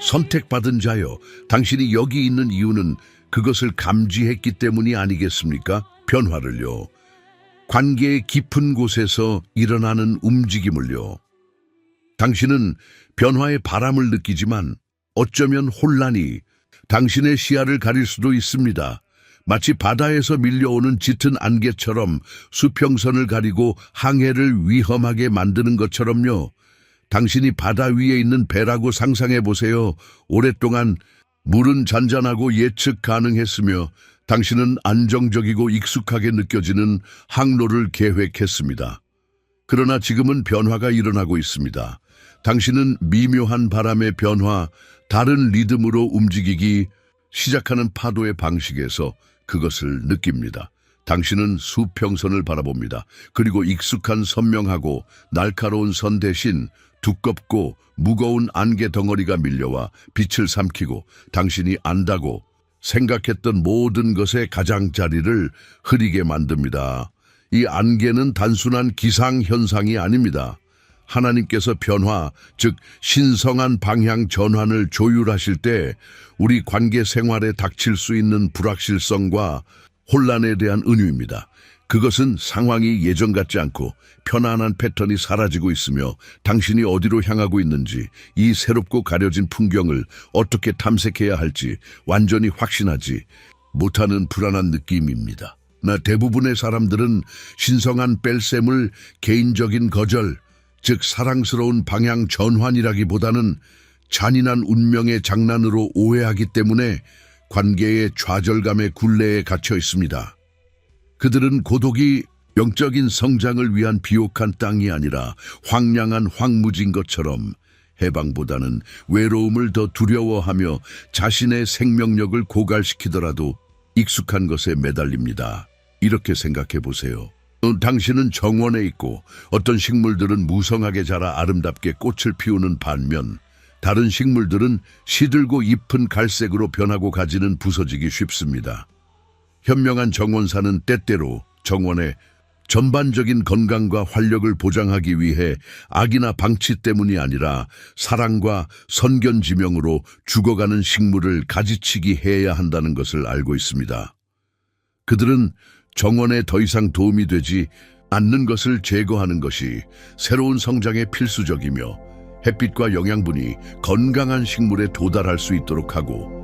선택받은 자여, 당신이 여기 있는 이유는 그것을 감지했기 때문이 아니겠습니까? 변화를요. 관계의 깊은 곳에서 일어나는 움직임을요. 당신은 변화의 바람을 느끼지만 어쩌면 혼란이 당신의 시야를 가릴 수도 있습니다. 마치 바다에서 밀려오는 짙은 안개처럼 수평선을 가리고 항해를 위험하게 만드는 것처럼요. 당신이 바다 위에 있는 배라고 상상해 보세요. 오랫동안 물은 잔잔하고 예측 가능했으며 당신은 안정적이고 익숙하게 느껴지는 항로를 계획했습니다. 그러나 지금은 변화가 일어나고 있습니다. 당신은 미묘한 바람의 변화, 다른 리듬으로 움직이기 시작하는 파도의 방식에서 그것을 느낍니다. 당신은 수평선을 바라봅니다. 그리고 익숙한 선명하고 날카로운 선 대신 두껍고 무거운 안개 덩어리가 밀려와 빛을 삼키고 당신이 안다고 생각했던 모든 것의 가장자리를 흐리게 만듭니다. 이 안개는 단순한 기상현상이 아닙니다. 하나님께서 변화, 즉 신성한 방향 전환을 조율하실 때 우리 관계 생활에 닥칠 수 있는 불확실성과 혼란에 대한 은유입니다. 그것은 상황이 예전 같지 않고 편안한 패턴이 사라지고 있으며 당신이 어디로 향하고 있는지, 이 새롭고 가려진 풍경을 어떻게 탐색해야 할지 완전히 확신하지 못하는 불안한 느낌입니다. 대부분의 사람들은 신성한 뺄셈을 개인적인 거절, 즉 사랑스러운 방향 전환이라기보다는 잔인한 운명의 장난으로 오해하기 때문에 관계의 좌절감의 굴레에 갇혀 있습니다. 그들은 고독이 영적인 성장을 위한 비옥한 땅이 아니라 황량한 황무지인 것처럼 해방보다는 외로움을 더 두려워하며 자신의 생명력을 고갈시키더라도 익숙한 것에 매달립니다. 이렇게 생각해 보세요. 당신은 정원에 있고 어떤 식물들은 무성하게 자라 아름답게 꽃을 피우는 반면 다른 식물들은 시들고 잎은 갈색으로 변하고 가지는 부서지기 쉽습니다. 현명한 정원사는 때때로 정원의 전반적인 건강과 활력을 보장하기 위해 악이나 방치 때문이 아니라 사랑과 선견지명으로 죽어가는 식물을 가지치기 해야 한다는 것을 알고 있습니다. 그들은 정원에 더 이상 도움이 되지 않는 것을 제거하는 것이 새로운 성장에 필수적이며 햇빛과 영양분이 건강한 식물에 도달할 수 있도록 하고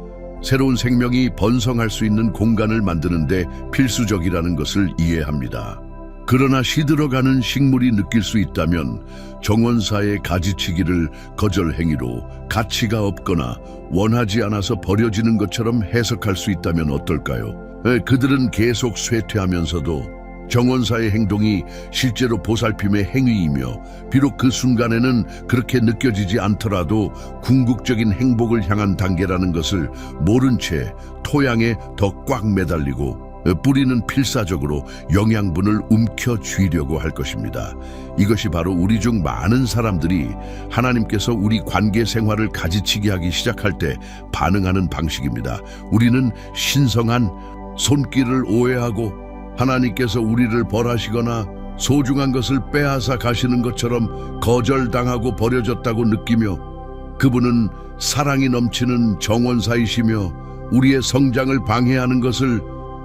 새로운 생명이 번성할 수 있는 공간을 만드는 데 필수적이라는 것을 이해합니다. 그러나 시들어가는 식물이 느낄 수 있다면 정원사의 가지치기를 거절 행위로 가치가 없거나 원하지 않아서 버려지는 것처럼 해석할 수 있다면 어떨까요? 그들은 계속 쇠퇴하면서도 정원사의 행동이 실제로 보살핌의 행위이며 비록 그 순간에는 그렇게 느껴지지 않더라도 궁극적인 행복을 향한 단계라는 것을 모른 채 토양에 더 꽉 매달리고 뿌리는 필사적으로 영양분을 움켜쥐려고 할 것입니다. 이것이 바로 우리 중 많은 사람들이 하나님께서 우리 관계 생활을 가지치기 하기 시작할 때 반응하는 방식입니다. 우리는 신성한 손길을 오해하고 하나님께서 우리를 벌하시거나 소중한 것을 빼앗아 가시는 것처럼 거절당하고 버려졌다고 느끼며 그분은 사랑이 넘치는 정원사이시며 우리의 성장을 방해하는 것을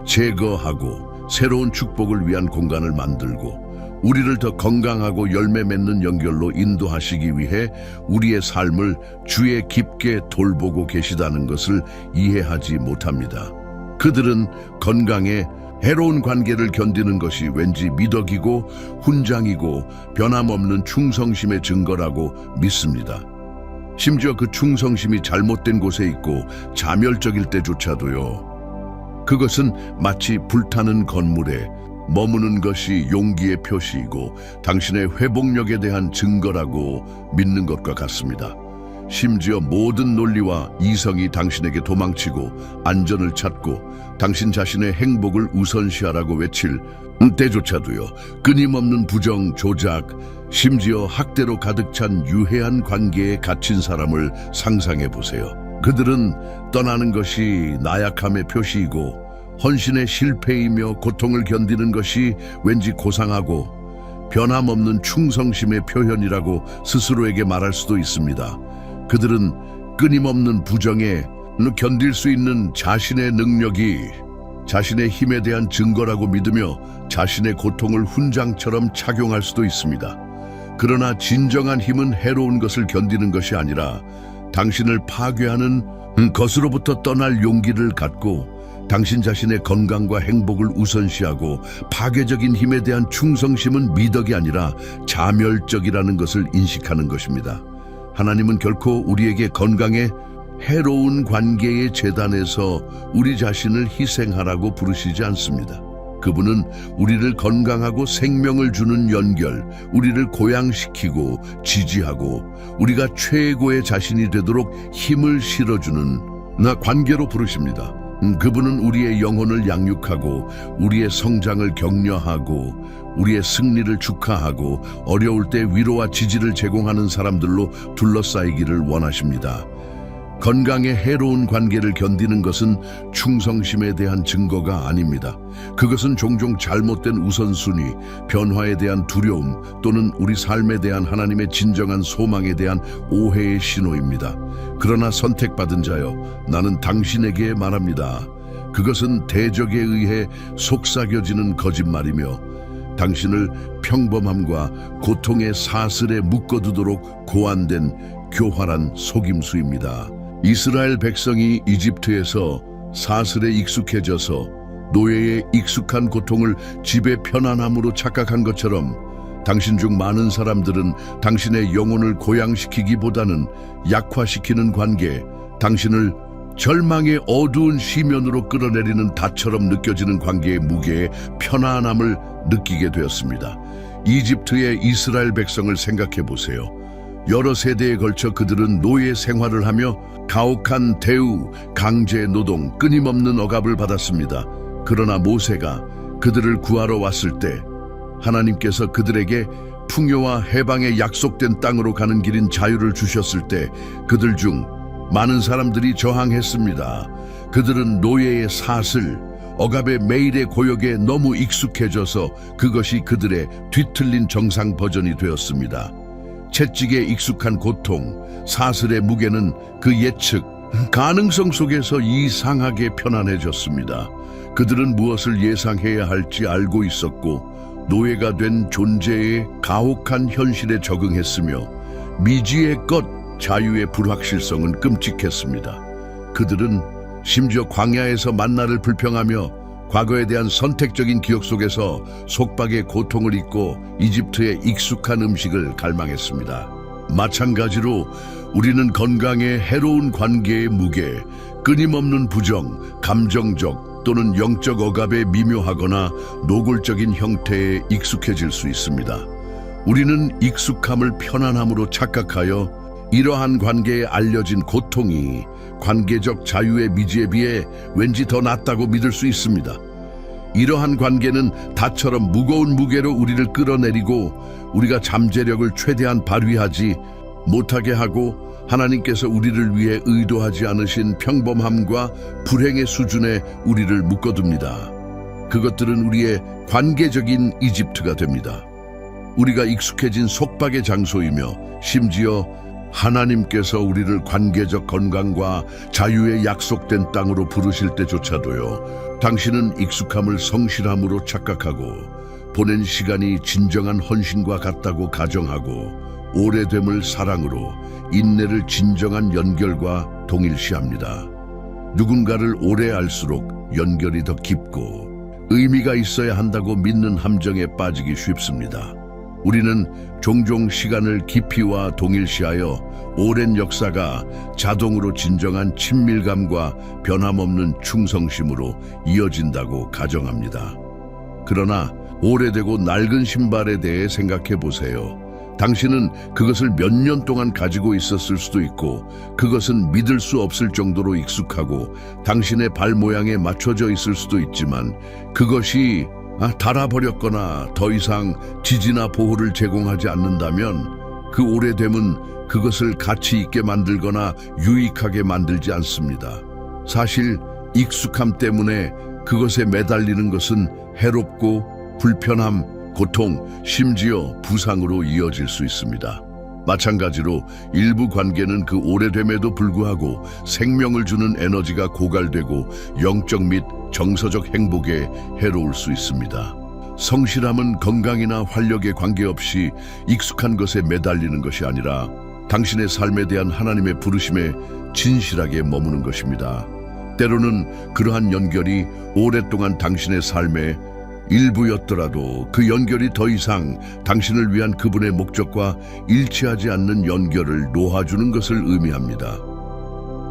제거하고 새로운 축복을 위한 공간을 만들고 우리를 더 건강하고 열매 맺는 연결로 인도하시기 위해 우리의 삶을 주에 깊게 돌보고 계시다는 것을 이해하지 못합니다. 그들은 건강에 해로운 관계를 견디는 것이 왠지 미덕이고 훈장이고 변함없는 충성심의 증거라고 믿습니다. 심지어 그 충성심이 잘못된 곳에 있고 자멸적일 때조차도요. 그것은 마치 불타는 건물에 머무는 것이 용기의 표시이고 당신의 회복력에 대한 증거라고 믿는 것과 같습니다. 심지어 모든 논리와 이성이 당신에게 도망치고 안전을 찾고 당신 자신의 행복을 우선시하라고 외칠 때조차도요. 끊임없는 부정, 조작, 심지어 학대로 가득 찬 유해한 관계에 갇힌 사람을 상상해 보세요. 그들은 떠나는 것이 나약함의 표시이고 헌신의 실패이며 고통을 견디는 것이 왠지 고상하고 변함없는 충성심의 표현이라고 스스로에게 말할 수도 있습니다. 그들은 끊임없는 부정에 견딜 수 있는 자신의 능력이 자신의 힘에 대한 증거라고 믿으며 자신의 고통을 훈장처럼 착용할 수도 있습니다. 그러나 진정한 힘은 해로운 것을 견디는 것이 아니라 당신을 파괴하는 것으로부터 떠날 용기를 갖고 당신 자신의 건강과 행복을 우선시하고 파괴적인 힘에 대한 충성심은 미덕이 아니라 자멸적이라는 것을 인식하는 것입니다. 하나님은 결코 우리에게 건강에 해로운 관계의 재단에서 우리 자신을 희생하라고 부르시지 않습니다. 그분은 우리를 건강하고 생명을 주는 연결, 우리를 고양시키고 지지하고 우리가 최고의 자신이 되도록 힘을 실어주는 관계로 부르십니다. 그분은 우리의 영혼을 양육하고 우리의 성장을 격려하고 우리의 승리를 축하하고 어려울 때 위로와 지지를 제공하는 사람들로 둘러싸이기를 원하십니다. 건강에 해로운 관계를 견디는 것은 충성심에 대한 증거가 아닙니다. 그것은 종종 잘못된 우선순위, 변화에 대한 두려움 또는 우리 삶에 대한 하나님의 진정한 소망에 대한 오해의 신호입니다. 그러나 선택받은 자여, 나는 당신에게 말합니다. 그것은 대적에 의해 속삭여지는 거짓말이며 당신을 평범함과 고통의 사슬에 묶어두도록 고안된 교활한 속임수입니다. 이스라엘 백성이 이집트에서 사슬에 익숙해져서 노예의 익숙한 고통을 집의 편안함으로 착각한 것처럼 당신 중 많은 사람들은 당신의 영혼을 고양시키기보다는 약화시키는 관계, 당신을 절망의 어두운 시면으로 끌어내리는 닷처럼 느껴지는 관계의 무게에 편안함을 느끼게 되었습니다. 이집트의 이스라엘 백성을 생각해 보세요. 여러 세대에 걸쳐 그들은 노예 생활을 하며 가혹한 대우, 강제 노동, 끊임없는 억압을 받았습니다. 그러나 모세가 그들을 구하러 왔을 때 하나님께서 그들에게 풍요와 해방의 약속된 땅으로 가는 길인 자유를 주셨을 때 그들 중 많은 사람들이 저항했습니다. 그들은 노예의 사슬, 억압의 매일의 고역에 너무 익숙해져서 그것이 그들의 뒤틀린 정상 버전이 되었습니다. 채찍에 익숙한 고통, 사슬의 무게는 그 예측, 가능성 속에서 이상하게 편안해졌습니다. 그들은 무엇을 예상해야 할지 알고 있었고 노예가 된 존재의 가혹한 현실에 적응했으며 미지의 것, 자유의 불확실성은 끔찍했습니다. 그들은 심지어 광야에서 만나를 불평하며 과거에 대한 선택적인 기억 속에서 속박의 고통을 잊고 이집트의 익숙한 음식을 갈망했습니다. 마찬가지로 우리는 건강에 해로운 관계의 무게, 끊임없는 부정, 감정적 또는 영적 억압에 미묘하거나 노골적인 형태에 익숙해질 수 있습니다. 우리는 익숙함을 편안함으로 착각하여 이러한 관계에 알려진 고통이 관계적 자유의 미지에 비해 왠지 더 낫다고 믿을 수 있습니다. 이러한 관계는 닷처럼 무거운 무게로 우리를 끌어내리고 우리가 잠재력을 최대한 발휘하지 못하게 하고 하나님께서 우리를 위해 의도하지 않으신 평범함과 불행의 수준에 우리를 묶어둡니다. 그것들은 우리의 관계적인 이집트가 됩니다. 우리가 익숙해진 속박의 장소이며 심지어 하나님께서 우리를 관계적 건강과 자유의 약속된 땅으로 부르실 때조차도요, 당신은 익숙함을 성실함으로 착각하고 보낸 시간이 진정한 헌신과 같다고 가정하고 오래됨을 사랑으로, 인내를 진정한 연결과 동일시합니다. 누군가를 오래 알수록 연결이 더 깊고 의미가 있어야 한다고 믿는 함정에 빠지기 쉽습니다. 우리는 종종 시간을 깊이와 동일시하여 오랜 역사가 자동으로 진정한 친밀감과 변함없는 충성심으로 이어진다고 가정합니다. 그러나 오래되고 낡은 신발에 대해 생각해 보세요. 당신은 그것을 몇 년 동안 가지고 있었을 수도 있고 그것은 믿을 수 없을 정도로 익숙하고 당신의 발 모양에 맞춰져 있을 수도 있지만 그것이 닳아버렸거나 더 이상 지지나 보호를 제공하지 않는다면 그 오래됨은 그것을 가치 있게 만들거나 유익하게 만들지 않습니다. 사실 익숙함 때문에 그것에 매달리는 것은 해롭고 불편함, 고통, 심지어 부상으로 이어질 수 있습니다. 마찬가지로 일부 관계는 그 오래됨에도 불구하고 생명을 주는 에너지가 고갈되고 영적 및 정서적 행복에 해로울 수 있습니다. 성실함은 건강이나 활력에 관계없이 익숙한 것에 매달리는 것이 아니라 당신의 삶에 대한 하나님의 부르심에 진실하게 머무는 것입니다. 때로는 그러한 연결이 오랫동안 당신의 삶의 일부였더라도 그 연결이 더 이상 당신을 위한 그분의 목적과 일치하지 않는 연결을 놓아주는 것을 의미합니다.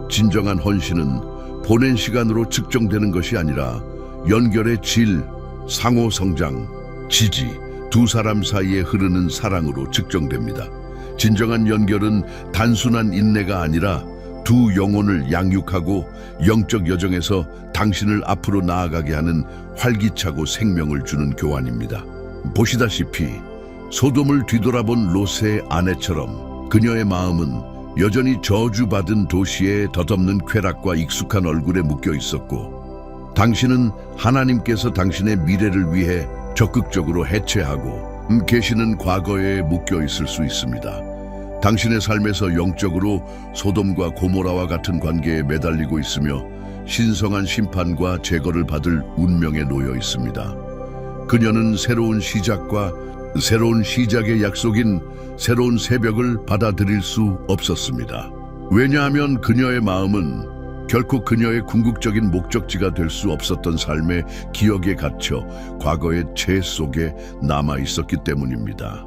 진정한 헌신은 보낸 시간으로 측정되는 것이 아니라 연결의 질, 상호 성장, 지지, 두 사람 사이에 흐르는 사랑으로 측정됩니다. 진정한 연결은 단순한 인내가 아니라 두 영혼을 양육하고 영적 여정에서 당신을 앞으로 나아가게 하는 활기차고 생명을 주는 교환입니다. 보시다시피 소돔을 뒤돌아본 롯의 아내처럼 그녀의 마음은 여전히 저주받은 도시의 덧없는 쾌락과 익숙한 얼굴에 묶여 있었고, 당신은 하나님께서 당신의 미래를 위해 적극적으로 해체하고 계시는 과거에 묶여 있을 수 있습니다. 당신의 삶에서 영적으로 소돔과 고모라와 같은 관계에 매달리고 있으며 신성한 심판과 제거를 받을 운명에 놓여 있습니다. 그녀는 새로운 시작과 새로운 시작의 약속인 새로운 새벽을 받아들일 수 없었습니다. 왜냐하면 그녀의 마음은 결코 그녀의 궁극적인 목적지가 될 수 없었던 삶의 기억에 갇혀 과거의 죄 속에 남아 있었기 때문입니다.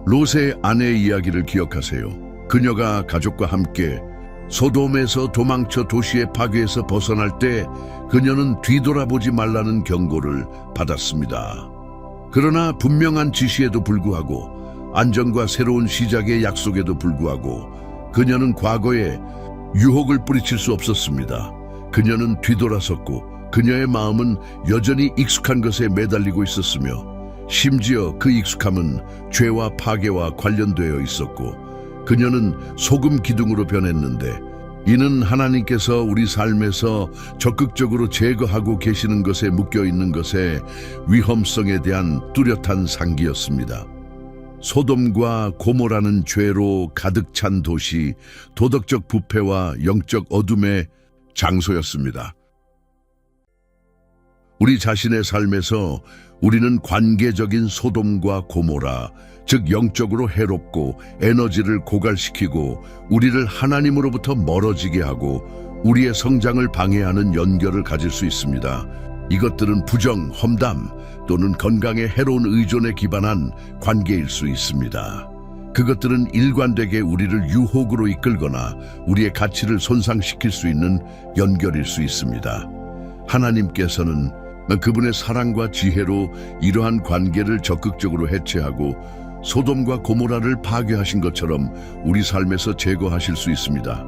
롯의 아내의 이야기를 기억하세요. 그녀가 가족과 함께 소돔에서 도망쳐 도시의 파괴에서 벗어날 때 그녀는 뒤돌아보지 말라는 경고를 받았습니다. 그러나 분명한 지시에도 불구하고, 안정과 새로운 시작의 약속에도 불구하고 그녀는 과거에 유혹을 뿌리칠 수 없었습니다. 그녀는 뒤돌아섰고 그녀의 마음은 여전히 익숙한 것에 매달리고 있었으며, 심지어 그 익숙함은 죄와 파괴와 관련되어 있었고, 그녀는 소금 기둥으로 변했는데, 이는 하나님께서 우리 삶에서 적극적으로 제거하고 계시는 것에 묶여있는 것의 위험성에 대한 뚜렷한 상기였습니다. 소돔과 고모라는 죄로 가득 찬 도시, 도덕적 부패와 영적 어둠의 장소였습니다. 우리 자신의 삶에서 우리는 관계적인 소돔과 고모라, 즉 영적으로 해롭고 에너지를 고갈시키고 우리를 하나님으로부터 멀어지게 하고 우리의 성장을 방해하는 연결을 가질 수 있습니다. 이것들은 부정, 험담 또는 건강에 해로운 의존에 기반한 관계일 수 있습니다. 그것들은 일관되게 우리를 유혹으로 이끌거나 우리의 가치를 손상시킬 수 있는 연결일 수 있습니다. 하나님께서는 그분의 사랑과 지혜로 이러한 관계를 적극적으로 해체하고 소돔과 고모라를 파괴하신 것처럼 우리 삶에서 제거하실 수 있습니다.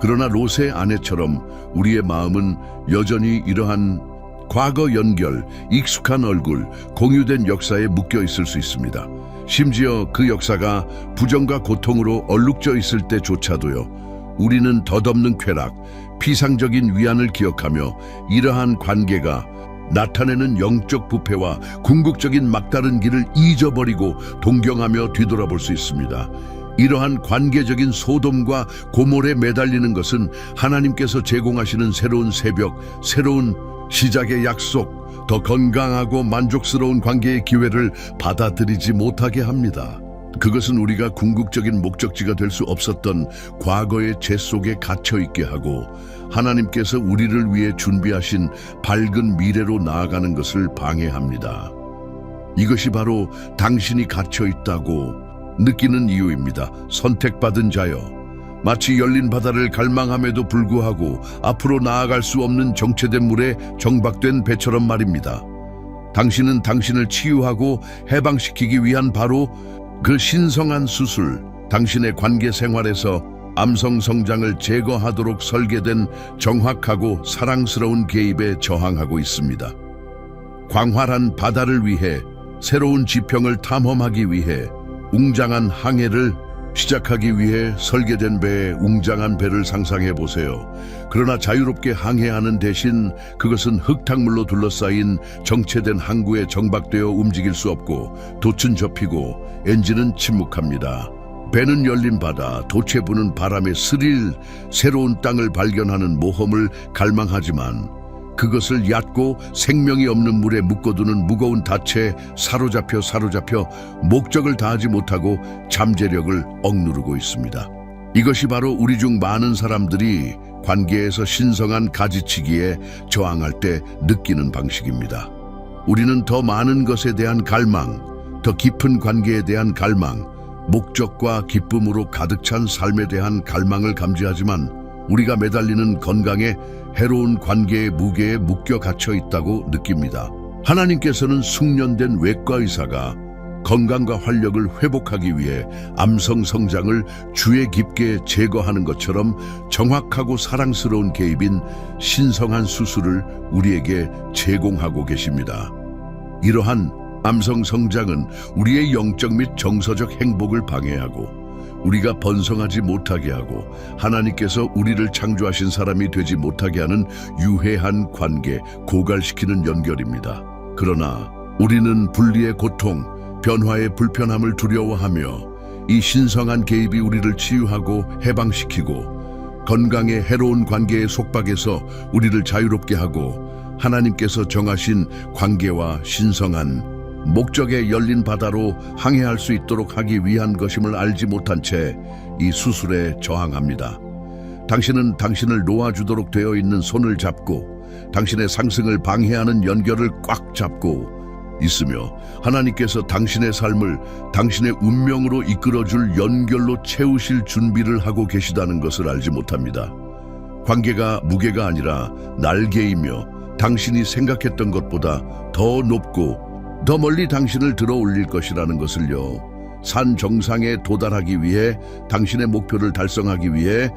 그러나 롯의 아내처럼 우리의 마음은 여전히 이러한 과거 연결, 익숙한 얼굴, 공유된 역사에 묶여 있을 수 있습니다. 심지어 그 역사가 부정과 고통으로 얼룩져 있을 때조차도요, 우리는 덧없는 쾌락, 피상적인 위안을 기억하며 이러한 관계가 나타내는 영적 부패와 궁극적인 막다른 길을 잊어버리고 동경하며 뒤돌아볼 수 있습니다. 이러한 관계적인 소돔과 고몰에 매달리는 것은 하나님께서 제공하시는 새로운 새벽, 새로운 시작의 약속, 더 건강하고 만족스러운 관계의 기회를 받아들이지 못하게 합니다. 그것은 우리가 궁극적인 목적지가 될 수 없었던 과거의 죄 속에 갇혀있게 하고 하나님께서 우리를 위해 준비하신 밝은 미래로 나아가는 것을 방해합니다. 이것이 바로 당신이 갇혀있다고 느끼는 이유입니다. 선택받은 자여, 마치 열린 바다를 갈망함에도 불구하고 앞으로 나아갈 수 없는 정체된 물에 정박된 배처럼 말입니다. 당신은 당신을 치유하고 해방시키기 위한 바로 그 신성한 수술, 당신의 관계 생활에서 암성 성장을 제거하도록 설계된 정확하고 사랑스러운 개입에 저항하고 있습니다. 광활한 바다를 위해, 새로운 지평을 탐험하기 위해 웅장한 항해를 시작하기 위해 설계된 배의 웅장한 배를 상상해 보세요. 그러나 자유롭게 항해하는 대신 그것은 흙탕물로 둘러싸인 정체된 항구에 정박되어 움직일 수 없고 돛은 접히고 엔진은 침묵합니다. 배는 열린 바다, 돛에 부는 바람에 스릴, 새로운 땅을 발견하는 모험을 갈망하지만 그것을 얕고 생명이 없는 물에 묶어두는 무거운 닻에 사로잡혀 목적을 다하지 못하고 잠재력을 억누르고 있습니다. 이것이 바로 우리 중 많은 사람들이 관계에서 신성한 가지치기에 저항할 때 느끼는 방식입니다. 우리는 더 많은 것에 대한 갈망, 더 깊은 관계에 대한 갈망, 목적과 기쁨으로 가득 찬 삶에 대한 갈망을 감지하지만 우리가 매달리는 건강에 해로운 관계의 무게에 묶여 갇혀 있다고 느낍니다. 하나님께서는 숙련된 외과 의사가 건강과 활력을 회복하기 위해 암성 성장을 주의 깊게 제거하는 것처럼 정확하고 사랑스러운 개입인 신성한 수술을 우리에게 제공하고 계십니다. 이러한 암성 성장은 우리의 영적 및 정서적 행복을 방해하고 우리가 번성하지 못하게 하고 하나님께서 우리를 창조하신 사람이 되지 못하게 하는 유해한 관계, 고갈시키는 연결입니다. 그러나 우리는 분리의 고통, 변화의 불편함을 두려워하며 이 신성한 개입이 우리를 치유하고 해방시키고 건강의 해로운 관계의 속박에서 우리를 자유롭게 하고 하나님께서 정하신 관계와 신성한 목적에 열린 바다로 항해할 수 있도록 하기 위한 것임을 알지 못한 채 이 수술에 저항합니다. 당신은 당신을 놓아주도록 되어 있는 손을 잡고 당신의 상승을 방해하는 연결을 꽉 잡고 있으며 하나님께서 당신의 삶을 당신의 운명으로 이끌어줄 연결로 채우실 준비를 하고 계시다는 것을 알지 못합니다. 관계가 무게가 아니라 날개이며 당신이 생각했던 것보다 더 높고 더 멀리 당신을 들어 올릴 것이라는 것을요. 산 정상에 도달하기 위해 당신의 목표를 달성하기 위해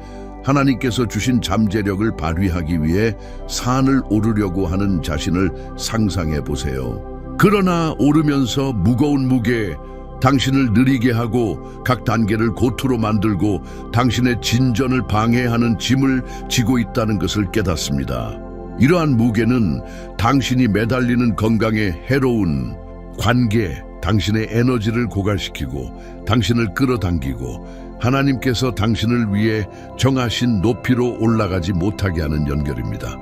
하나님께서 주신 잠재력을 발휘하기 위해 산을 오르려고 하는 자신을 상상해 보세요. 그러나 오르면서 무거운 무게, 당신을 느리게 하고 각 단계를 고투로 만들고 당신의 진전을 방해하는 짐을 지고 있다는 것을 깨닫습니다. 이러한 무게는 당신이 매달리는 건강에 해로운 관계, 당신의 에너지를 고갈시키고 당신을 끌어당기고 하나님께서 당신을 위해 정하신 높이로 올라가지 못하게 하는 연결입니다.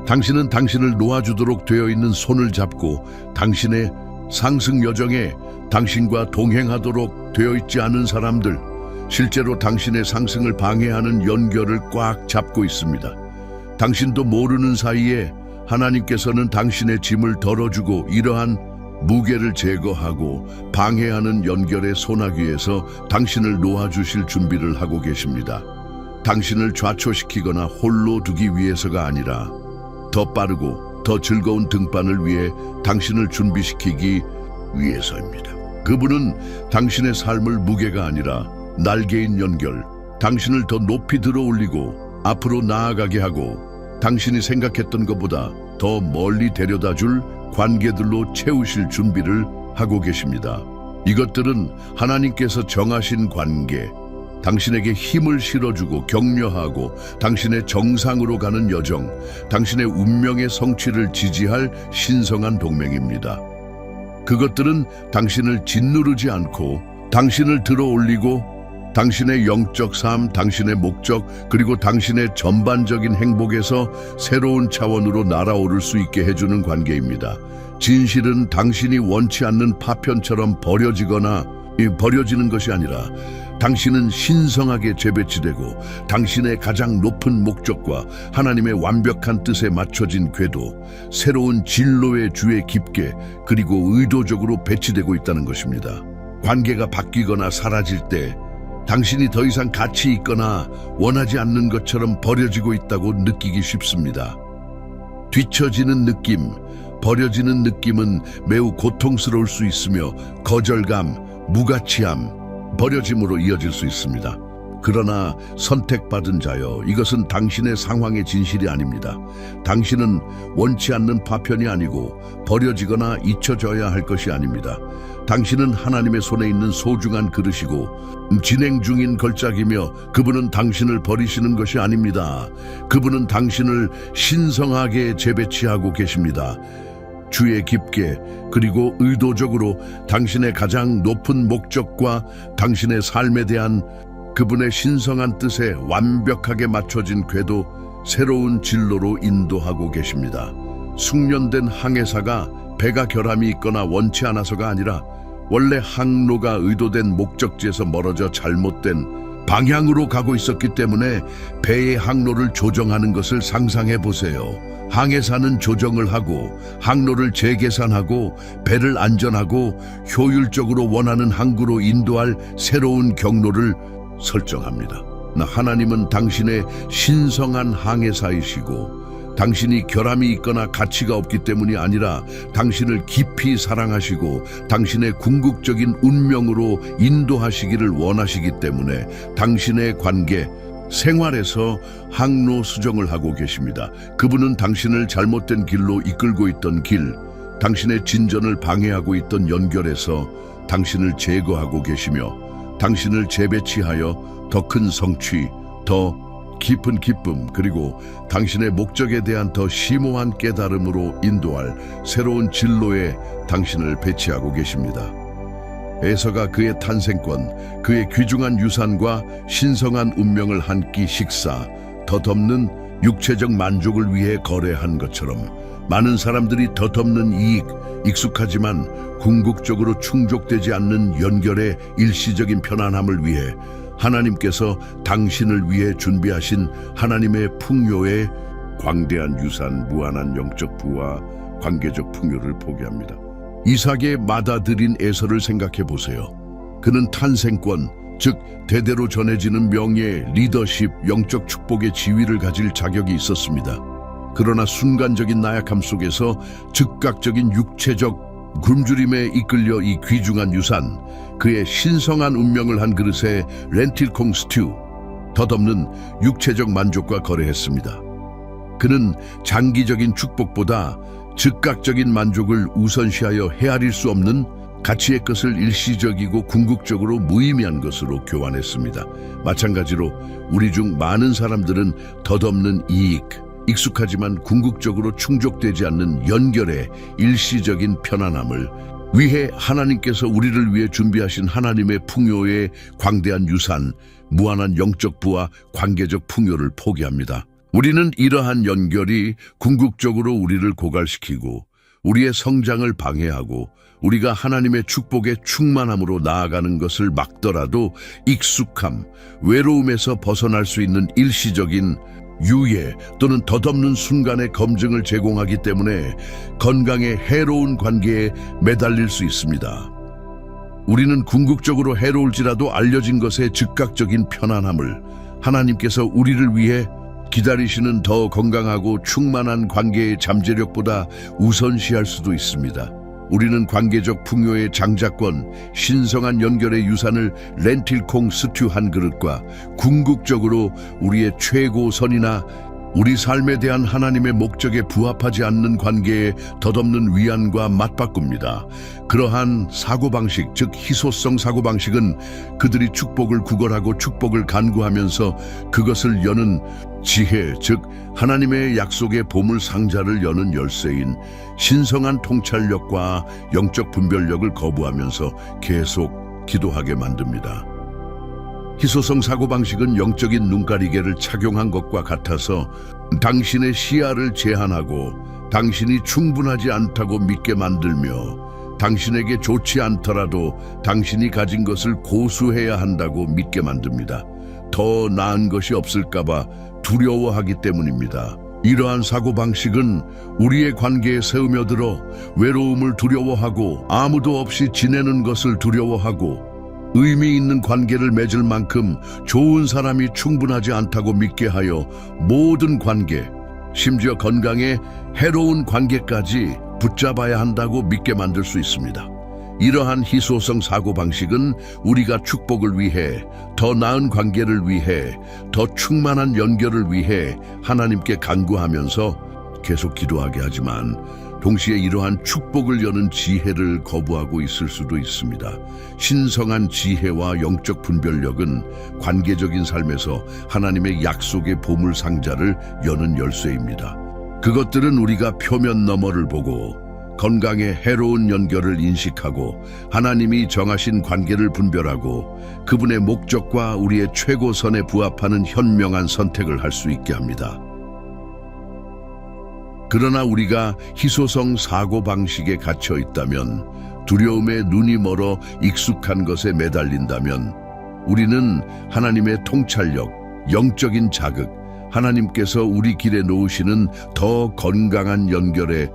당신은 당신을 놓아주도록 되어 있는 손을 잡고 당신의 상승 여정에 당신과 동행하도록 되어 있지 않은 사람들, 실제로 당신의 상승을 방해하는 연결을 꽉 잡고 있습니다. 당신도 모르는 사이에 하나님께서는 당신의 짐을 덜어주고 이러한 무게를 제거하고 방해하는 연결의 소나기에서 당신을 놓아주실 준비를 하고 계십니다. 당신을 좌초시키거나 홀로 두기 위해서가 아니라 더 빠르고 더 즐거운 등반을 위해 당신을 준비시키기 위해서입니다. 그분은 당신의 삶을 무게가 아니라 날개인 연결, 당신을 더 높이 들어 올리고 앞으로 나아가게 하고 당신이 생각했던 것보다 더 멀리 데려다 줄 관계들로 채우실 준비를 하고 계십니다. 이것들은 하나님께서 정하신 관계, 당신에게 힘을 실어주고 격려하고 당신의 정상으로 가는 여정, 당신의 운명의 성취를 지지할 신성한 동맹입니다. 그것들은 당신을 짓누르지 않고 당신을 들어 올리고 당신의 영적 삶, 당신의 목적, 그리고 당신의 전반적인 행복에서 새로운 차원으로 날아오를 수 있게 해주는 관계입니다. 진실은 당신이 원치 않는 파편처럼 버려지는 것이 아니라 당신은 신성하게 재배치되고 당신의 가장 높은 목적과 하나님의 완벽한 뜻에 맞춰진 궤도, 새로운 진로의 주에 깊게 그리고 의도적으로 배치되고 있다는 것입니다. 관계가 바뀌거나 사라질 때 당신이 더 이상 가치 있거나 원하지 않는 것처럼 버려지고 있다고 느끼기 쉽습니다. 뒤처지는 느낌, 버려지는 느낌은 매우 고통스러울 수 있으며 거절감, 무가치함, 버려짐으로 이어질 수 있습니다. 그러나 선택받은 자여, 이것은 당신의 상황의 진실이 아닙니다. 당신은 원치 않는 파편이 아니고 버려지거나 잊혀져야 할 것이 아닙니다. 당신은 하나님의 손에 있는 소중한 그릇이고 진행 중인 걸작이며 그분은 당신을 버리시는 것이 아닙니다. 그분은 당신을 신성하게 재배치하고 계십니다. 주의 깊게 그리고 의도적으로 당신의 가장 높은 목적과 당신의 삶에 대한 그분의 신성한 뜻에 완벽하게 맞춰진 궤도, 새로운 진로로 인도하고 계십니다. 숙련된 항해사가 배가 결함이 있거나 원치 않아서가 아니라 원래 항로가 의도된 목적지에서 멀어져 잘못된 방향으로 가고 있었기 때문에 배의 항로를 조정하는 것을 상상해 보세요. 항해사는 조정을 하고 항로를 재계산하고 배를 안전하고 효율적으로 원하는 항구로 인도할 새로운 경로를 설정합니다. 하나님은 당신의 신성한 항해사이시고 당신이 결함이 있거나 가치가 없기 때문이 아니라 당신을 깊이 사랑하시고 당신의 궁극적인 운명으로 인도하시기를 원하시기 때문에 당신의 관계, 생활에서 항로 수정을 하고 계십니다. 그분은 당신을 잘못된 길로 이끌고 있던 길, 당신의 진전을 방해하고 있던 연결에서 당신을 제거하고 계시며 당신을 재배치하여 더 큰 성취, 더 깊은 기쁨, 그리고 당신의 목적에 대한 더 심오한 깨달음으로 인도할 새로운 진로에 당신을 배치하고 계십니다. 에서가 그의 탄생권, 그의 귀중한 유산과 신성한 운명을 한 끼 식사, 덧없는 육체적 만족을 위해 거래한 것처럼 많은 사람들이 덧없는 이익, 익숙하지만 궁극적으로 충족되지 않는 연결의 일시적인 편안함을 위해 하나님께서 당신을 위해 준비하신 하나님의 풍요의 광대한 유산, 무한한 영적 부와 관계적 풍요를 포기합니다. 이삭의 맏아들인 에서를 생각해 보세요. 그는 탄생권, 즉 대대로 전해지는 명예, 리더십, 영적 축복의 지위를 가질 자격이 있었습니다. 그러나 순간적인 나약함 속에서 즉각적인 육체적 굶주림에 이끌려 이 귀중한 유산, 그의 신성한 운명을 한 그릇에 렌틸콩 스튜, 덧없는 육체적 만족과 거래했습니다. 그는 장기적인 축복보다 즉각적인 만족을 우선시하여 헤아릴 수 없는 가치의 것을 일시적이고 궁극적으로 무의미한 것으로 교환했습니다. 마찬가지로 우리 중 많은 사람들은 덧없는 이익, 익숙하지만 궁극적으로 충족되지 않는 연결의 일시적인 편안함을 위해 하나님께서 우리를 위해 준비하신 하나님의 풍요의 광대한 유산, 무한한 영적 부와 관계적 풍요를 포기합니다. 우리는 이러한 연결이 궁극적으로 우리를 고갈시키고 우리의 성장을 방해하고 우리가 하나님의 축복의 충만함으로 나아가는 것을 막더라도 익숙함, 외로움에서 벗어날 수 있는 일시적인 유예 또는 덧없는 순간의 검증을 제공하기 때문에 건강에 해로운 관계에 매달릴 수 있습니다. 우리는 궁극적으로 해로울지라도 알려진 것의 즉각적인 편안함을 하나님께서 우리를 위해 기다리시는 더 건강하고 충만한 관계의 잠재력보다 우선시할 수도 있습니다. 우리는 관계적 풍요의 장자권, 신성한 연결의 유산을 렌틸콩 스튜 한 그릇과 궁극적으로 우리의 최고선이나 우리 삶에 대한 하나님의 목적에 부합하지 않는 관계에 덧없는 위안과 맞바꿉니다. 그러한 사고방식, 즉 희소성 사고방식은 그들이 축복을 구걸하고 축복을 간구하면서 그것을 여는 지혜, 즉 하나님의 약속의 보물 상자를 여는 열쇠인 신성한 통찰력과 영적 분별력을 거부하면서 계속 기도하게 만듭니다. 희소성 사고방식은 영적인 눈가리개를 착용한 것과 같아서 당신의 시야를 제한하고 당신이 충분하지 않다고 믿게 만들며 당신에게 좋지 않더라도 당신이 가진 것을 고수해야 한다고 믿게 만듭니다. 더 나은 것이 없을까봐 두려워하기 때문입니다. 이러한 사고방식은 우리의 관계에 스며들어 외로움을 두려워하고 아무도 없이 지내는 것을 두려워하고 의미 있는 관계를 맺을 만큼 좋은 사람이 충분하지 않다고 믿게 하여 모든 관계, 심지어 건강에 해로운 관계까지 붙잡아야 한다고 믿게 만들 수 있습니다. 이러한 희소성 사고방식은 우리가 축복을 위해, 더 나은 관계를 위해, 더 충만한 연결을 위해 하나님께 간구하면서 계속 기도하게 하지만 동시에 이러한 축복을 여는 지혜를 거부하고 있을 수도 있습니다. 신성한 지혜와 영적 분별력은 관계적인 삶에서 하나님의 약속의 보물 상자를 여는 열쇠입니다. 그것들은 우리가 표면 너머를 보고 건강에 해로운 연결을 인식하고 하나님이 정하신 관계를 분별하고 그분의 목적과 우리의 최고선에 부합하는 현명한 선택을 할 수 있게 합니다. 그러나 우리가 희소성 사고방식에 갇혀 있다면, 두려움에 눈이 멀어 익숙한 것에 매달린다면 우리는 하나님의 통찰력, 영적인 자극, 하나님께서 우리 길에 놓으시는 더 건강한 연결의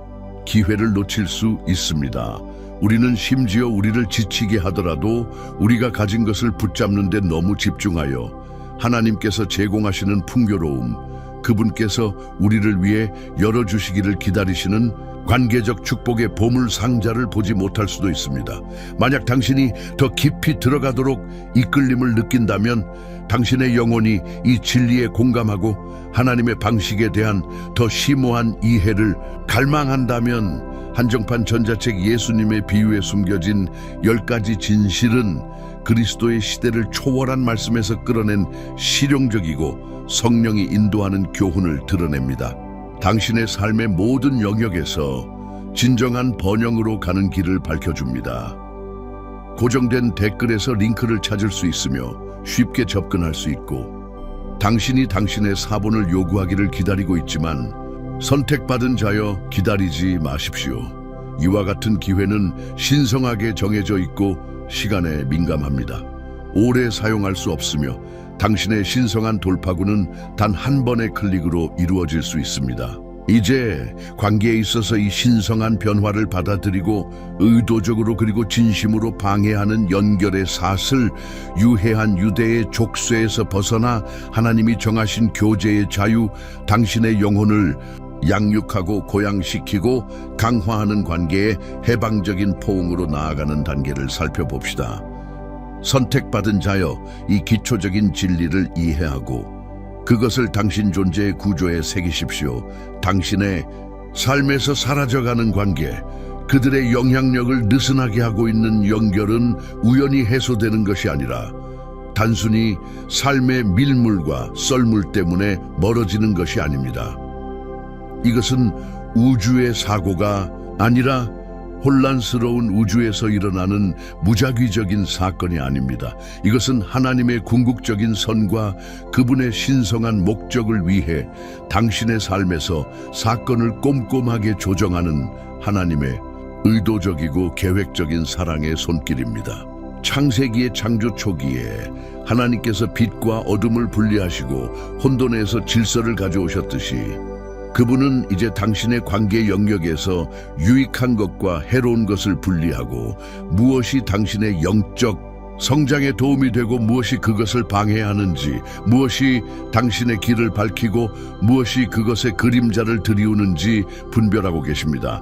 기회를 놓칠 수 있습니다. 우리는 심지어 우리를 지치게 하더라도 우리가 가진 것을 붙잡는 데 너무 집중하여 하나님께서 제공하시는 풍요로움, 그분께서 우리를 위해 열어주시기를 기다리시는 관계적 축복의 보물 상자를 보지 못할 수도 있습니다. 만약 당신이 더 깊이 들어가도록 이끌림을 느낀다면 당신의 영혼이 이 진리에 공감하고 하나님의 방식에 대한 더 심오한 이해를 갈망한다면 한정판 전자책 예수님의 비유에 숨겨진 10가지 진실은 그리스도의 시대를 초월한 말씀에서 끌어낸 실용적이고 성령이 인도하는 교훈을 드러냅니다. 당신의 삶의 모든 영역에서 진정한 번영으로 가는 길을 밝혀줍니다. 고정된 댓글에서 링크를 찾을 수 있으며 쉽게 접근할 수 있고, 당신이 당신의 사본을 요구하기를 기다리고 있지만 선택받은 자여 기다리지 마십시오. 이와 같은 기회는 신성하게 정해져 있고 시간에 민감합니다. 오래 사용할 수 없으며 당신의 신성한 돌파구는 단 한 번의 클릭으로 이루어질 수 있습니다. 이제 관계에 있어서 이 신성한 변화를 받아들이고 의도적으로 그리고 진심으로 방해하는 연결의 사슬, 유해한 유대의 족쇄에서 벗어나 하나님이 정하신 교제의 자유, 당신의 영혼을 양육하고 고양시키고 강화하는 관계의 해방적인 포옹으로 나아가는 단계를 살펴봅시다. 선택받은 자여, 이 기초적인 진리를 이해하고 그것을 당신 존재의 구조에 새기십시오. 당신의 삶에서 사라져가는 관계, 그들의 영향력을 느슨하게 하고 있는 연결은 우연히 해소되는 것이 아니라 단순히 삶의 밀물과 썰물 때문에 멀어지는 것이 아닙니다. 이것은 우주의 사고가 아니라 혼란스러운 우주에서 일어나는 무작위적인 사건이 아닙니다. 이것은 하나님의 궁극적인 선과 그분의 신성한 목적을 위해 당신의 삶에서 사건을 꼼꼼하게 조정하는 하나님의 의도적이고 계획적인 사랑의 손길입니다. 창세기의 창조 초기에 하나님께서 빛과 어둠을 분리하시고 혼돈에서 질서를 가져오셨듯이 그분은 이제 당신의 관계 영역에서 유익한 것과 해로운 것을 분리하고 무엇이 당신의 영적 성장에 도움이 되고 무엇이 그것을 방해하는지, 무엇이 당신의 길을 밝히고 무엇이 그것의 그림자를 들이우는지 분별하고 계십니다.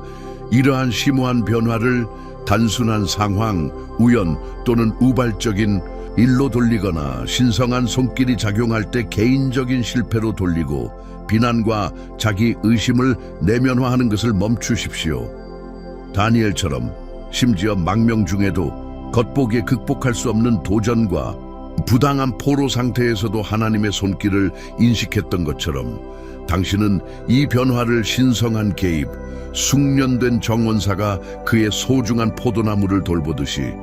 이러한 심오한 변화를 단순한 상황, 우연 또는 우발적인 일로 돌리거나 신성한 손길이 작용할 때 개인적인 실패로 돌리고 비난과 자기 의심을 내면화하는 것을 멈추십시오. 다니엘처럼 심지어 망명 중에도 겉보기에 극복할 수 없는 도전과 부당한 포로 상태에서도 하나님의 손길을 인식했던 것처럼 당신은 이 변화를 신성한 개입, 숙련된 정원사가 그의 소중한 포도나무를 돌보듯이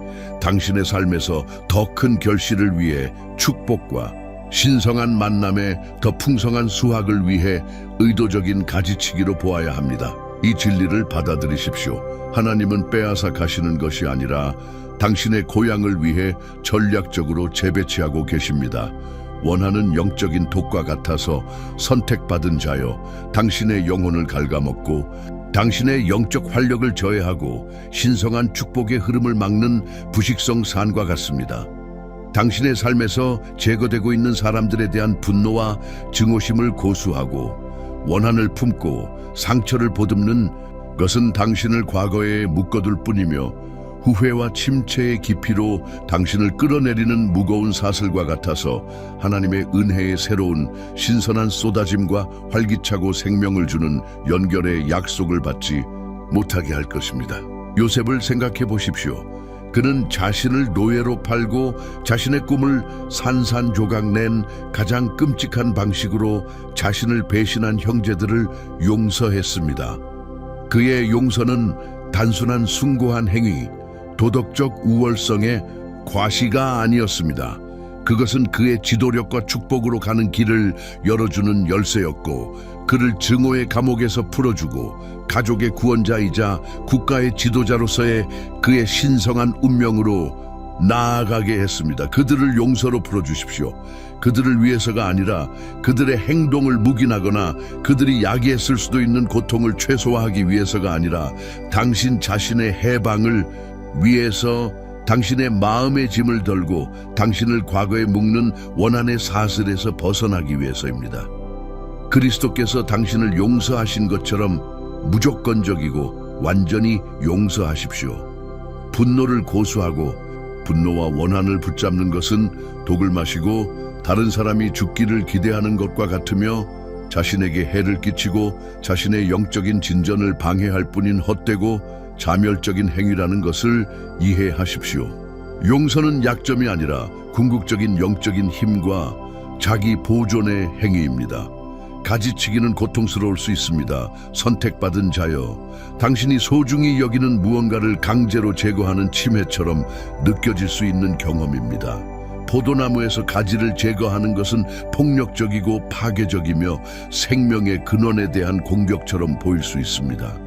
당신의 삶에서 더 큰 결실을 위해 축복과 신성한 만남에 더 풍성한 수확을 위해 의도적인 가지치기로 보아야 합니다. 이 진리를 받아들이십시오. 하나님은 빼앗아 가시는 것이 아니라 당신의 고향을 위해 전략적으로 재배치하고 계십니다. 원하는 영적인 독과 같아서 선택받은 자여, 당신의 영혼을 갉아먹고 당신의 영적 활력을 저해하고 신성한 축복의 흐름을 막는 부식성 산과 같습니다. 당신의 삶에서 제거되고 있는 사람들에 대한 분노와 증오심을 고수하고 원한을 품고 상처를 보듬는 것은 당신을 과거에 묶어둘 뿐이며 후회와 침체의 깊이로 당신을 끌어내리는 무거운 사슬과 같아서 하나님의 은혜의 새로운 신선한 쏟아짐과 활기차고 생명을 주는 연결의 약속을 받지 못하게 할 것입니다. 요셉을 생각해 보십시오. 그는 자신을 노예로 팔고 자신의 꿈을 산산조각 낸 가장 끔찍한 방식으로 자신을 배신한 형제들을 용서했습니다. 그의 용서는 단순한 숭고한 행위, 도덕적 우월성의 과시가 아니었습니다. 그것은 그의 지도력과 축복으로 가는 길을 열어주는 열쇠였고, 그를 증오의 감옥에서 풀어주고 가족의 구원자이자 국가의 지도자로서의 그의 신성한 운명으로 나아가게 했습니다. 그들을 용서로 풀어주십시오. 그들을 위해서가 아니라 그들의 행동을 묵인하거나 그들이 야기했을 수도 있는 고통을 최소화하기 위해서가 아니라 당신 자신의 해방을 위해서, 당신의 마음의 짐을 덜고 당신을 과거에 묶는 원한의 사슬에서 벗어나기 위해서입니다. 그리스도께서 당신을 용서하신 것처럼 무조건적이고 완전히 용서하십시오. 분노를 고수하고 분노와 원한을 붙잡는 것은 독을 마시고 다른 사람이 죽기를 기대하는 것과 같으며 자신에게 해를 끼치고 자신의 영적인 진전을 방해할 뿐인 헛되고 자멸적인 행위라는 것을 이해하십시오. 용서는 약점이 아니라 궁극적인 영적인 힘과 자기 보존의 행위입니다. 가지치기는 고통스러울 수 있습니다. 선택받은 자여, 당신이 소중히 여기는 무언가를 강제로 제거하는 침해처럼 느껴질 수 있는 경험입니다. 포도나무에서 가지를 제거하는 것은 폭력적이고 파괴적이며 생명의 근원에 대한 공격처럼 보일 수 있습니다.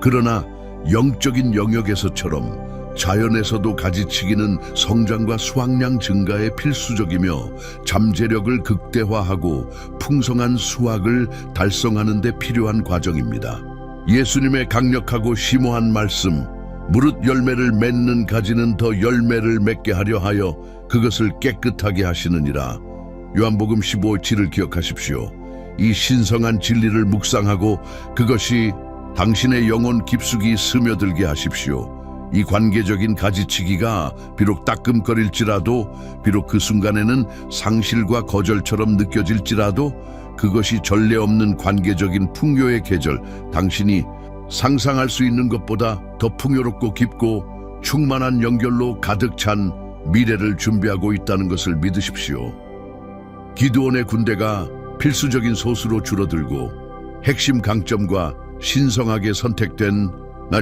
그러나 영적인 영역에서처럼 자연에서도 가지치기는 성장과 수확량 증가에 필수적이며 잠재력을 극대화하고 풍성한 수확을 달성하는 데 필요한 과정입니다. 예수님의 강력하고 심오한 말씀, 무릇 열매를 맺는 가지는 더 열매를 맺게 하려 하여 그것을 깨끗하게 하시느니라. 요한복음 15:7을 기억하십시오. 이 신성한 진리를 묵상하고 그것이 당신의 영혼 깊숙이 스며들게 하십시오. 이 관계적인 가지치기가 비록 따끔거릴지라도, 비록 그 순간에는 상실과 거절처럼 느껴질지라도 그것이 전례 없는 관계적인 풍요의 계절, 당신이 상상할 수 있는 것보다 더 풍요롭고 깊고 충만한 연결로 가득 찬 미래를 준비하고 있다는 것을 믿으십시오. 기드온의 군대가 필수적인 소수로 줄어들고 핵심 강점과 신성하게 선택된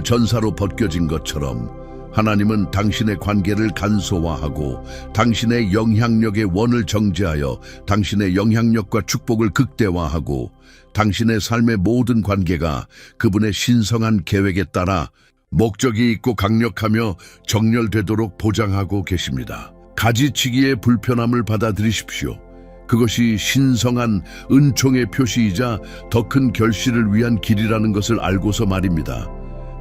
전사로 벗겨진 것처럼 하나님은 당신의 관계를 간소화하고 당신의 영향력의 원을 정제하여 당신의 영향력과 축복을 극대화하고 당신의 삶의 모든 관계가 그분의 신성한 계획에 따라 목적이 있고 강력하며 정렬되도록 보장하고 계십니다. 가지치기의 불편함을 받아들이십시오. 그것이 신성한 은총의 표시이자 더 큰 결실을 위한 길이라는 것을 알고서 말입니다.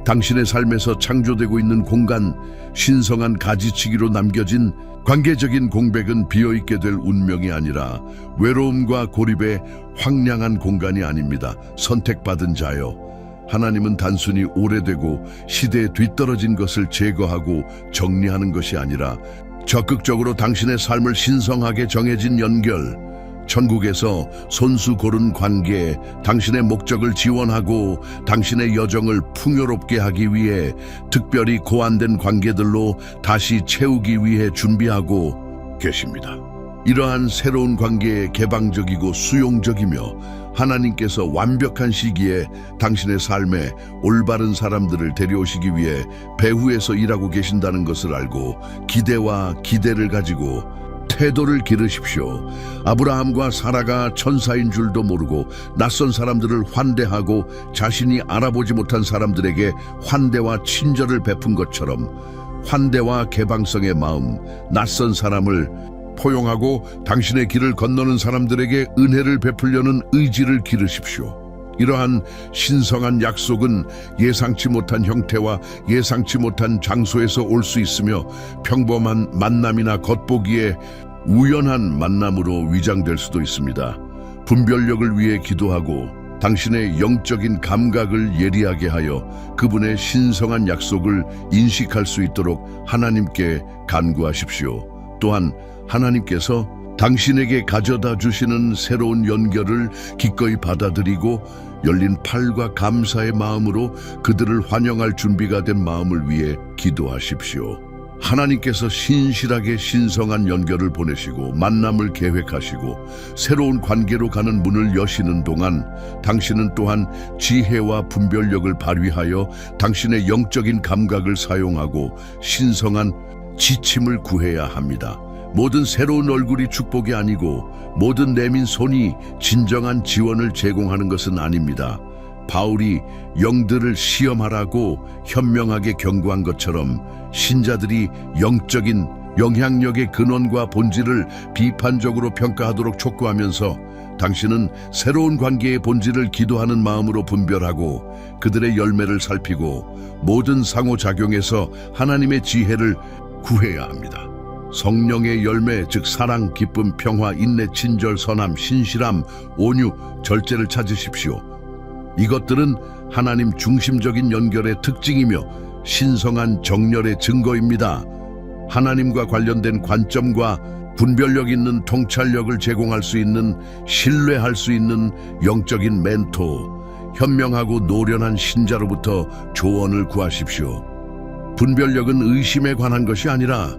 당신의 삶에서 창조되고 있는 공간, 신성한 가지치기로 남겨진 관계적인 공백은 비어있게 될 운명이 아니라 외로움과 고립의 황량한 공간이 아닙니다. 선택받은 자여, 하나님은 단순히 오래되고 시대에 뒤떨어진 것을 제거하고 정리하는 것이 아니라 적극적으로 당신의 삶을 신성하게 정해진 연결, 천국에서 손수 고른 관계, 당신의 목적을 지원하고 당신의 여정을 풍요롭게 하기 위해 특별히 고안된 관계들로 다시 채우기 위해 준비하고 계십니다. 이러한 새로운 관계에 개방적이고 수용적이며 하나님께서 완벽한 시기에 당신의 삶에 올바른 사람들을 데려오시기 위해 배후에서 일하고 계신다는 것을 알고 기대와 기대를 가지고 태도를 기르십시오. 아브라함과 사라가 천사인 줄도 모르고 낯선 사람들을 환대하고 자신이 알아보지 못한 사람들에게 환대와 친절을 베푼 것처럼 환대와 개방성의 마음, 낯선 사람을 포용하고 당신의 길을 건너는 사람들에게 은혜를 베풀려는 의지를 기르십시오. 이러한 신성한 약속은 예상치 못한 형태와 예상치 못한 장소에서 올 수 있으며 평범한 만남이나 겉보기에 우연한 만남으로 위장될 수도 있습니다. 분별력을 위해 기도하고 당신의 영적인 감각을 예리하게 하여 그분의 신성한 약속을 인식할 수 있도록 하나님께 간구하십시오. 또한 하나님께서 당신에게 가져다 주시는 새로운 연결을 기꺼이 받아들이고 열린 팔과 감사의 마음으로 그들을 환영할 준비가 된 마음을 위해 기도하십시오. 하나님께서 신실하게 신성한 연결을 보내시고 만남을 계획하시고 새로운 관계로 가는 문을 여시는 동안 당신은 또한 지혜와 분별력을 발휘하여 당신의 영적인 감각을 사용하고 신성한 지침을 구해야 합니다. 모든 새로운 얼굴이 축복이 아니고 모든 내민 손이 진정한 지원을 제공하는 것은 아닙니다. 바울이 영들을 시험하라고 현명하게 경고한 것처럼 신자들이 영적인 영향력의 근원과 본질을 비판적으로 평가하도록 촉구하면서 당신은 새로운 관계의 본질을 기도하는 마음으로 분별하고 그들의 열매를 살피고 모든 상호작용에서 하나님의 지혜를 구해야 합니다. 성령의 열매, 즉 사랑, 기쁨, 평화, 인내, 친절, 선함, 신실함, 온유, 절제를 찾으십시오. 이것들은 하나님 중심적인 연결의 특징이며 신성한 정열의 증거입니다. 하나님과 관련된 관점과 분별력 있는 통찰력을 제공할 수 있는, 신뢰할 수 있는 영적인 멘토, 현명하고 노련한 신자로부터 조언을 구하십시오. 분별력은 의심에 관한 것이 아니라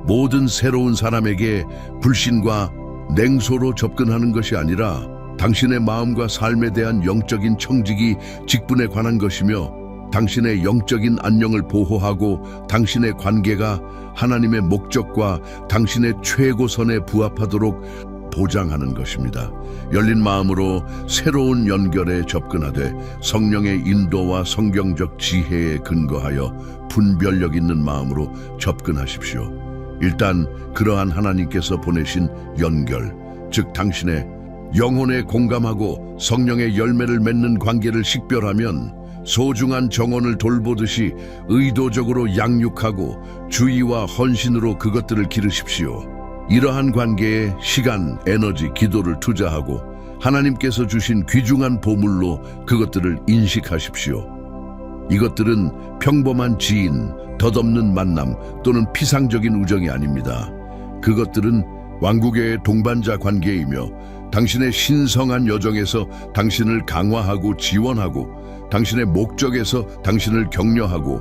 모든 새로운 사람에게 불신과 냉소로 접근하는 것이 아니라 당신의 마음과 삶에 대한 영적인 청직이 직분에 관한 것이며 당신의 영적인 안녕을 보호하고 당신의 관계가 하나님의 목적과 당신의 최고선에 부합하도록 보장하는 것입니다. 열린 마음으로 새로운 연결에 접근하되 성령의 인도와 성경적 지혜에 근거하여 분별력 있는 마음으로 접근하십시오. 일단 그러한 하나님께서 보내신 연결, 즉 당신의 영혼에 공감하고 성령의 열매를 맺는 관계를 식별하면 소중한 정원을 돌보듯이 의도적으로 양육하고 주의와 헌신으로 그것들을 기르십시오. 이러한 관계에 시간, 에너지, 기도를 투자하고 하나님께서 주신 귀중한 보물로 그것들을 인식하십시오. 이것들은 평범한 지인, 덧없는 만남 또는 피상적인 우정이 아닙니다. 그것들은 왕국의 동반자 관계이며 당신의 신성한 여정에서 당신을 강화하고 지원하고 당신의 목적에서 당신을 격려하고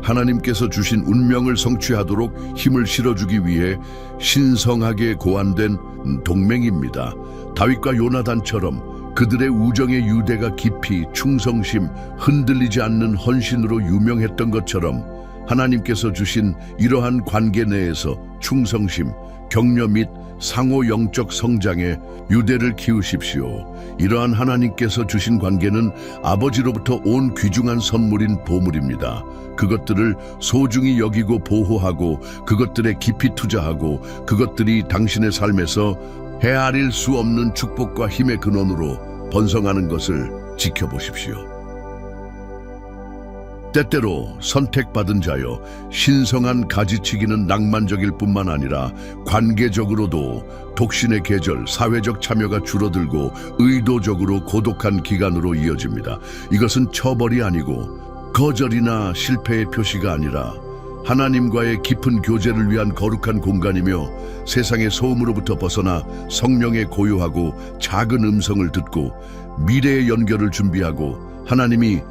하나님께서 주신 운명을 성취하도록 힘을 실어주기 위해 신성하게 고안된 동맹입니다. 다윗과 요나단처럼 그들의 우정의 유대가 깊이 충성심, 흔들리지 않는 헌신으로 유명했던 것처럼 하나님께서 주신 이러한 관계 내에서 충성심, 격려 및 상호 영적 성장에 유대를 키우십시오. 이러한 하나님께서 주신 관계는 아버지로부터 온 귀중한 선물인 보물입니다. 그것들을 소중히 여기고 보호하고 그것들에 깊이 투자하고 그것들이 당신의 삶에서 헤아릴 수 없는 축복과 힘의 근원으로 번성하는 것을 지켜보십시오. 때때로 선택받은 자여 신성한 가지치기는 낭만적일 뿐만 아니라 관계적으로도 독신의 계절, 사회적 참여가 줄어들고 의도적으로 고독한 기간으로 이어집니다. 이것은 처벌이 아니고 거절이나 실패의 표시가 아니라 하나님과의 깊은 교제를 위한 거룩한 공간이며 세상의 소음으로부터 벗어나 성령에 고요하고 작은 음성을 듣고 미래의 연결을 준비하고 하나님이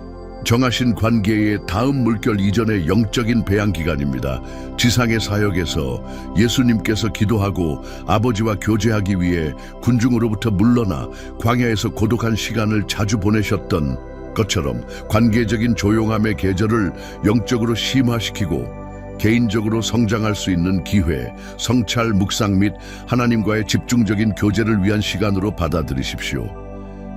정하신 관계의 다음 물결 이전의 영적인 배양 기간입니다. 지상의 사역에서 예수님께서 기도하고 아버지와 교제하기 위해 군중으로부터 물러나 광야에서 고독한 시간을 자주 보내셨던 것처럼 관계적인 조용함의 계절을 영적으로 심화시키고 개인적으로 성장할 수 있는 기회, 성찰, 묵상 및 하나님과의 집중적인 교제를 위한 시간으로 받아들이십시오.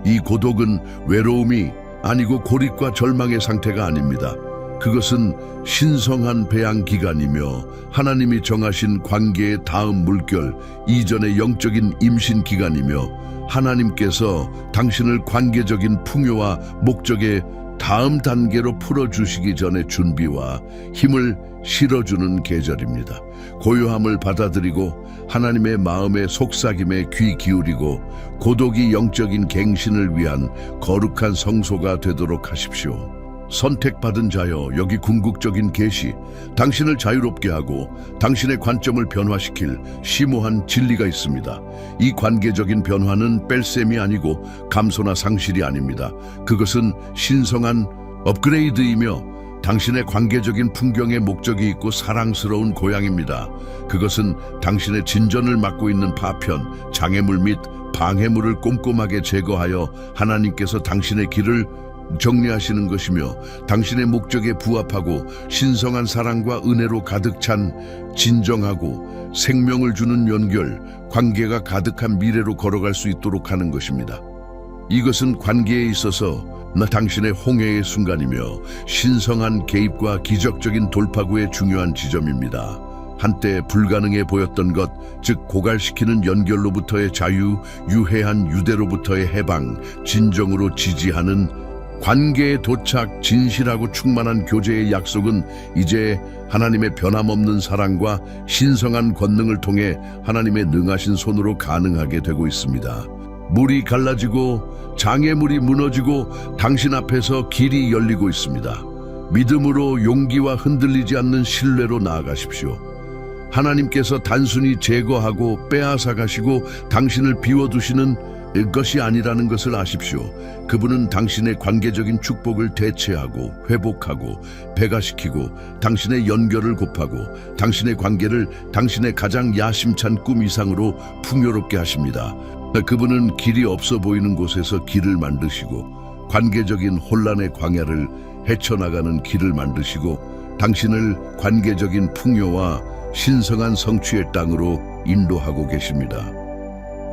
이 고독은 외로움이 아니고 고립과 절망의 상태가 아닙니다. 그것은 신성한 배양 기간이며 하나님이 정하신 관계의 다음 물결 이전의 영적인 임신 기간이며 하나님께서 당신을 관계적인 풍요와 목적의 다음 단계로 풀어주시기 전에 준비와 힘을 실어주는 계절입니다. 고요함을 받아들이고 하나님의 마음의 속삭임에 귀 기울이고 고독이 영적인 갱신을 위한 거룩한 성소가 되도록 하십시오. 선택받은 자여, 여기 궁극적인 계시, 당신을 자유롭게 하고 당신의 관점을 변화시킬 심오한 진리가 있습니다. 이 관계적인 변화는 뺄셈이 아니고 감소나 상실이 아닙니다. 그것은 신성한 업그레이드이며 당신의 관계적인 풍경에 목적이 있고 사랑스러운 고향입니다. 그것은 당신의 진전을 막고 있는 파편, 장애물 및 방해물을 꼼꼼하게 제거하여 하나님께서 당신의 길을 정리하시는 것이며 당신의 목적에 부합하고 신성한 사랑과 은혜로 가득 찬 진정하고 생명을 주는 연결, 관계가 가득한 미래로 걸어갈 수 있도록 하는 것입니다. 이것은 관계에 있어서 당신의 홍해의 순간이며 신성한 개입과 기적적인 돌파구의 중요한 지점입니다. 한때 불가능해 보였던 것, 즉 고갈시키는 연결로부터의 자유, 유해한 유대로부터의 해방, 진정으로 지지하는 관계의 도착, 진실하고 충만한 교제의 약속은 이제 하나님의 변함없는 사랑과 신성한 권능을 통해 하나님의 능하신 손으로 가능하게 되고 있습니다. 물이 갈라지고 장애물이 무너지고 당신 앞에서 길이 열리고 있습니다. 믿음으로 용기와 흔들리지 않는 신뢰로 나아가십시오. 하나님께서 단순히 제거하고 빼앗아 가시고 당신을 비워두시는 것이 아니라는 것을 아십시오. 그분은 당신의 관계적인 축복을 대체하고 회복하고 배가시키고 당신의 연결을 곱하고 당신의 관계를 당신의 가장 야심찬 꿈 이상으로 풍요롭게 하십니다. 그분은 길이 없어 보이는 곳에서 길을 만드시고 관계적인 혼란의 광야를 헤쳐나가는 길을 만드시고 당신을 관계적인 풍요와 신성한 성취의 땅으로 인도하고 계십니다.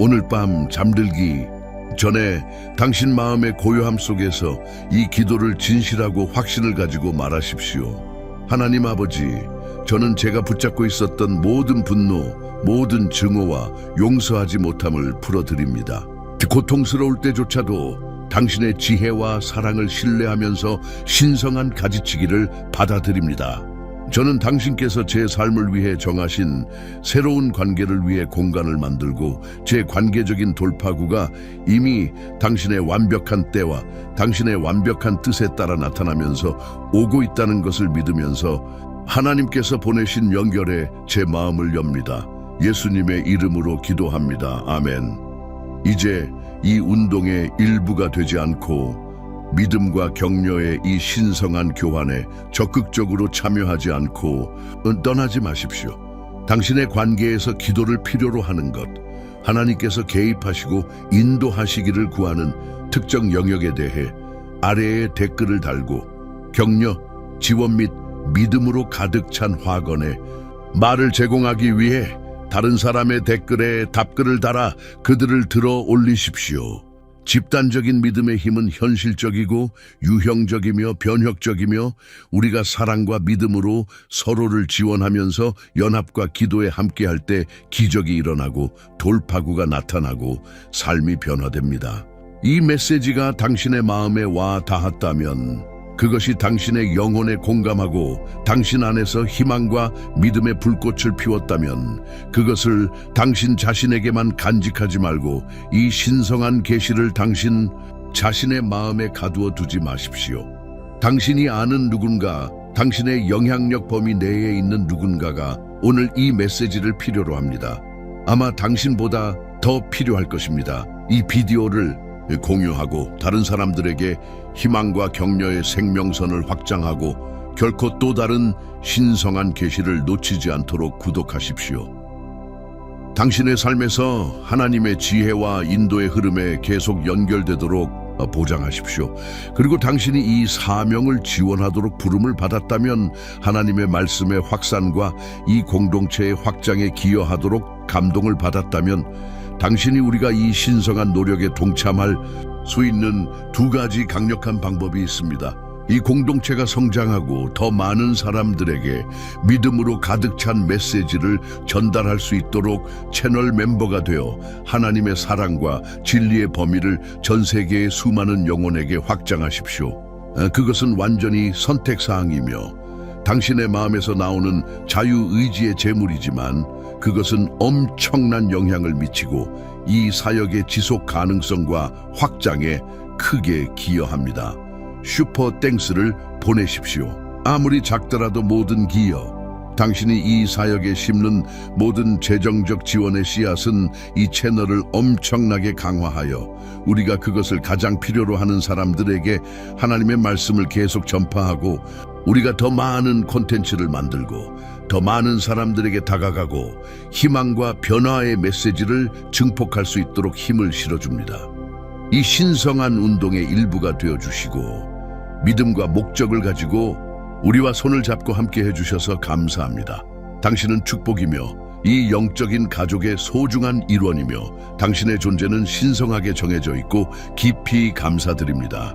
오늘 밤 잠들기 전에 당신 마음의 고요함 속에서 이 기도를 진실하고 확신을 가지고 말하십시오. 하나님 아버지, 저는 제가 붙잡고 있었던 모든 분노, 모든 증오와 용서하지 못함을 풀어드립니다. 고통스러울 때조차도 당신의 지혜와 사랑을 신뢰하면서 신성한 가지치기를 받아들입니다. 저는 당신께서 제 삶을 위해 정하신 새로운 관계를 위해 공간을 만들고 제 관계적인 돌파구가 이미 당신의 완벽한 때와 당신의 완벽한 뜻에 따라 나타나면서 오고 있다는 것을 믿으면서 하나님께서 보내신 연결에 제 마음을 엽니다. 예수님의 이름으로 기도합니다. 아멘. 이제 이 운동의 일부가 되지 않고 믿음과 격려의 이 신성한 교환에 적극적으로 참여하지 않고 떠나지 마십시오. 당신의 관계에서 기도를 필요로 하는 것, 하나님께서 개입하시고 인도하시기를 구하는 특정 영역에 대해 아래에 댓글을 달고 격려, 지원 및 믿음으로 가득 찬 화건에 말을 제공하기 위해 다른 사람의 댓글에 답글을 달아 그들을 들어 올리십시오. 집단적인 믿음의 힘은 현실적이고 유형적이며 변혁적이며 우리가 사랑과 믿음으로 서로를 지원하면서 연합과 기도에 함께할 때 기적이 일어나고 돌파구가 나타나고 삶이 변화됩니다. 이 메시지가 당신의 마음에 와 닿았다면 그것이 당신의 영혼에 공감하고 당신 안에서 희망과 믿음의 불꽃을 피웠다면 그것을 당신 자신에게만 간직하지 말고 이 신성한 계시를 당신 자신의 마음에 가두어 두지 마십시오. 당신이 아는 누군가, 당신의 영향력 범위 내에 있는 누군가가 오늘 이 메시지를 필요로 합니다. 아마 당신보다 더 필요할 것입니다. 이 비디오를 공유하고 다른 사람들에게 희망과 격려의 생명선을 확장하고 결코 또 다른 신성한 계시를 놓치지 않도록 구독하십시오. 당신의 삶에서 하나님의 지혜와 인도의 흐름에 계속 연결되도록 보장하십시오. 그리고 당신이 이 사명을 지원하도록 부름을 받았다면 하나님의 말씀의 확산과 이 공동체의 확장에 기여하도록 감동을 받았다면 당신이 우리가 이 신성한 노력에 동참할 수 있는 두 가지 강력한 방법이 있습니다. 이 공동체가 성장하고 더 많은 사람들에게 믿음으로 가득 찬 메시지를 전달할 수 있도록 채널 멤버가 되어 하나님의 사랑과 진리의 범위를 전 세계의 수많은 영혼에게 확장하십시오. 그것은 완전히 선택사항이며 당신의 마음에서 나오는 자유의지의 제물이지만 그것은 엄청난 영향을 미치고 이 사역의 지속 가능성과 확장에 크게 기여합니다. 슈퍼 땡스를 보내십시오. 아무리 작더라도 모든 기여, 당신이 이 사역에 심는 모든 재정적 지원의 씨앗은 이 채널을 엄청나게 강화하여 우리가 그것을 가장 필요로 하는 사람들에게 하나님의 말씀을 계속 전파하고 우리가 더 많은 콘텐츠를 만들고 더 많은 사람들에게 다가가고 희망과 변화의 메시지를 증폭할 수 있도록 힘을 실어줍니다. 이 신성한 운동의 일부가 되어주시고 믿음과 목적을 가지고 우리와 손을 잡고 함께 해주셔서 감사합니다. 당신은 축복이며 이 영적인 가족의 소중한 일원이며 당신의 존재는 신성하게 정해져 있고 깊이 감사드립니다.